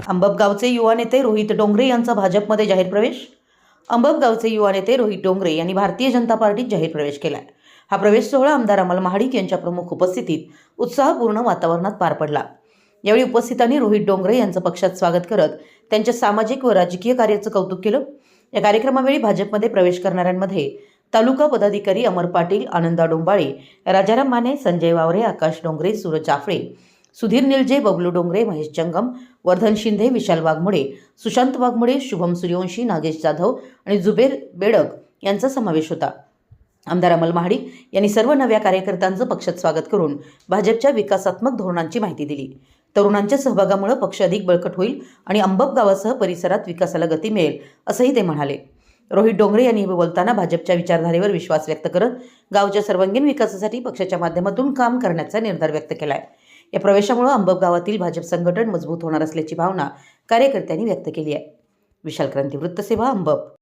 अंबपगावचे युवा नेते रोहित डोंगरे यांचा भाजपमध्ये जाहीर प्रवेश. अंबपगावचे युवा नेते रोहित डोंगरे यांनी भारतीय जनता पार्टीत जाहीर प्रवेश केला. हा प्रवेश सोहळा आमदार अमल महाडिक यांच्या प्रमुख उपस्थितीत उत्साहपूर्ण वातावरणात पार पडला. यावेळी उपस्थितांनी रोहित डोंगरे यांचं पक्षात स्वागत करत त्यांच्या सामाजिक व राजकीय कार्याचं कौतुक केलं. या कार्यक्रमावेळी भाजपमध्ये प्रवेश करणाऱ्यांमध्ये तालुका पदाधिकारी अमर पाटील, आनंदा डोंबाळे, राजाराम माने, संजय वावरे, आकाश डोंगरे, सूरज जाफळे, सुधीर निलजे, बबलू डोंगरे, महेश जंगम, वर्धन शिंदे, विशाल वाघमोडे, सुशांत वाघमोडे, शुभम सूर्यवंशी, नागेश जाधव आणि जुबेर बेडक यांचा समावेश होता. आमदार अमल महाडिक यांनी सर्व नव्या कार्यकर्त्यांचं पक्षात स्वागत करून भाजपच्या विकासात्मक धोरणांची माहिती दिली. तरुणांच्या सहभागामुळे पक्ष अधिक बळकट होईल आणि अंबपगावासह परिसरात विकासाला गती मिळेल असंही ते म्हणाले. रोहित डोंगरे यांनी बोलताना भाजपच्या विचारधारेवर विश्वास व्यक्त करत गावच्या सर्वांगीण विकासासाठी पक्षाच्या माध्यमातून काम करण्याचा निर्धार व्यक्त केलाय. या प्रवेशामुळे अंबपगावातील भाजप संघटन मजबूत होणार असल्याची भावना कार्यकर्त्यांनी व्यक्त केली आहे. विशाल क्रांती वृत्तसेवा, अंबप.